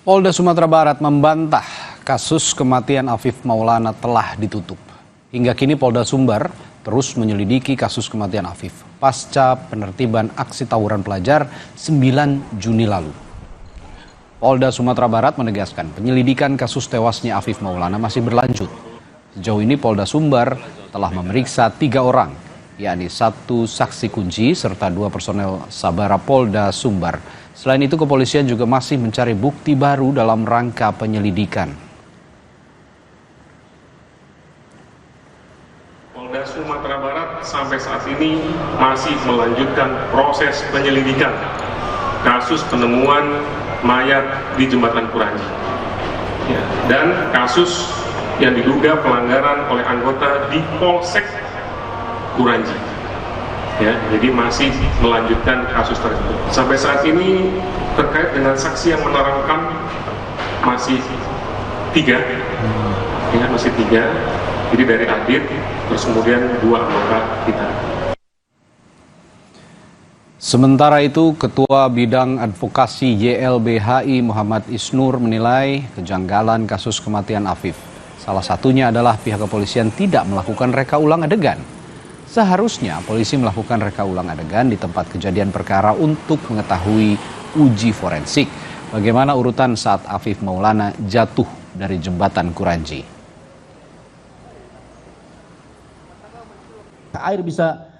Polda Sumatera Barat membantah kasus kematian Afif Maulana telah ditutup. Hingga kini Polda Sumbar terus menyelidiki kasus kematian Afif pasca penertiban aksi tawuran pelajar 9 Juni lalu. Polda Sumatera Barat menegaskan penyelidikan kasus tewasnya Afif Maulana masih berlanjut. Sejauh ini Polda Sumbar telah memeriksa 3 orang, yakni 1 saksi kunci serta 2 personel Sabara Polda Sumbar. Selain itu, kepolisian juga masih mencari bukti baru dalam rangka penyelidikan. Polda Sumatera Barat sampai saat ini masih melanjutkan proses penyelidikan kasus penemuan mayat di Jembatan Kuranji. Dan kasus yang diduga pelanggaran oleh anggota di Polsek Kuranji. Jadi masih melanjutkan kasus tersebut. Sampai saat ini terkait dengan saksi yang menerangkan masih 3, masih 3. Jadi dari Adit, terus kemudian 2 anggota kita. Sementara itu, Ketua Bidang Advokasi YLBHI Muhammad Isnur menilai kejanggalan kasus kematian Afif. Salah satunya adalah pihak kepolisian tidak melakukan reka ulang adegan. Seharusnya polisi melakukan reka ulang adegan di tempat kejadian perkara untuk mengetahui uji forensik bagaimana urutan saat Afif Maulana jatuh dari jembatan Kuranji. Air bisa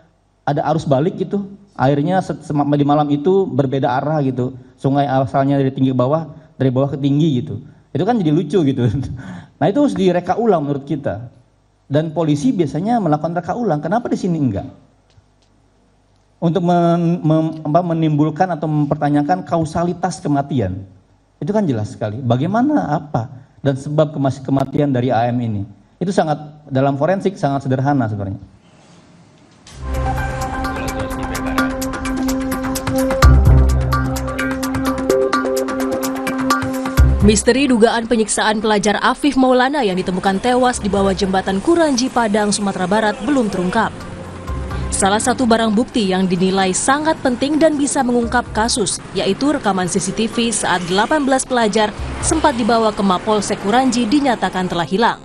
ada arus balik gitu, airnya di malam itu berbeda arah gitu. Sungai asalnya dari tinggi ke bawah, dari bawah ke tinggi gitu. Itu kan jadi lucu gitu. Nah itu harus direka ulang menurut kita. Dan polisi biasanya melakukan reka ulang, kenapa di sini enggak? Untuk menimbulkan atau mempertanyakan kausalitas kematian. Itu kan jelas sekali. Bagaimana, apa, dan sebab kematian dari AM ini. Itu sangat, dalam forensik sangat sederhana sebenarnya. Misteri dugaan penyiksaan pelajar Afif Maulana yang ditemukan tewas di bawah jembatan Kuranji, Padang, Sumatera Barat belum terungkap. Salah satu barang bukti yang dinilai sangat penting dan bisa mengungkap kasus, yaitu rekaman CCTV saat 18 pelajar sempat dibawa ke Mapolsek Kuranji dinyatakan telah hilang.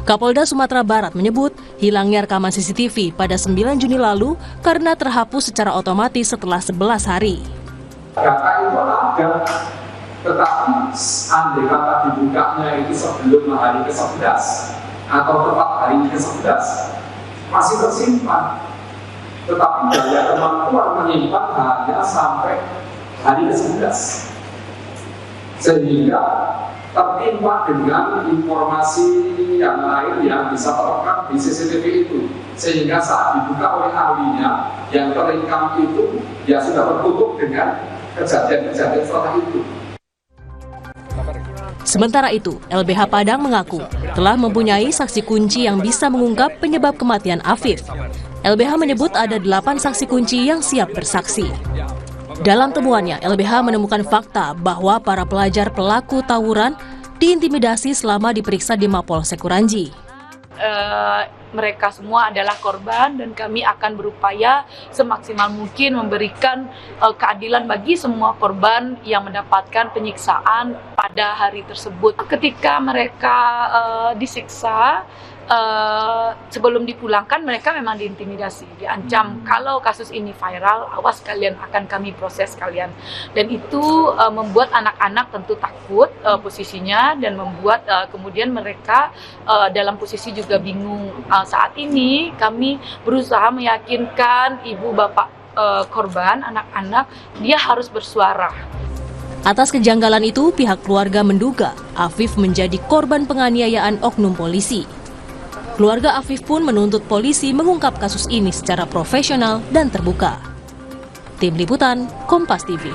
Kapolda Sumatera Barat menyebut hilangnya rekaman CCTV pada 9 Juni lalu karena terhapus secara otomatis setelah 11 hari. Data itu ada. Tetapi andai kata dibukanya itu sebelum hari ke-11 atau tepat hari ke-11 masih tersimpan. Tetapi daya kemampuan menyimpan hanya sampai hari ke-11. Sehingga tertimpa dengan informasi yang lain yang bisa terekam di CCTV itu. Sehingga saat dibuka oleh ahlinya yang terekam itu ya sudah tertutup dengan kejadian-kejadian setelah itu. Sementara itu, LBH Padang mengaku telah mempunyai saksi kunci yang bisa mengungkap penyebab kematian Afif. LBH menyebut ada 8 saksi kunci yang siap bersaksi. Dalam temuannya, LBH menemukan fakta bahwa para pelajar pelaku tawuran diintimidasi selama diperiksa di Mapolsek Kuranji. Mereka semua adalah korban dan kami akan berupaya semaksimal mungkin memberikan keadilan bagi semua korban yang mendapatkan penyiksaan pada hari tersebut. Ketika mereka disiksa, sebelum dipulangkan mereka memang diintimidasi, diancam kalau kasus ini viral, awas kalian akan kami proses kalian. Dan itu membuat anak-anak tentu takut posisinya dan membuat kemudian mereka dalam posisi juga bingung. Saat ini kami berusaha meyakinkan ibu bapak korban, anak-anak, dia harus bersuara. Atas kejanggalan itu, pihak keluarga menduga Afif menjadi korban penganiayaan oknum polisi. Keluarga Afif pun menuntut polisi mengungkap kasus ini secara profesional dan terbuka. Tim Liputan, Kompas TV.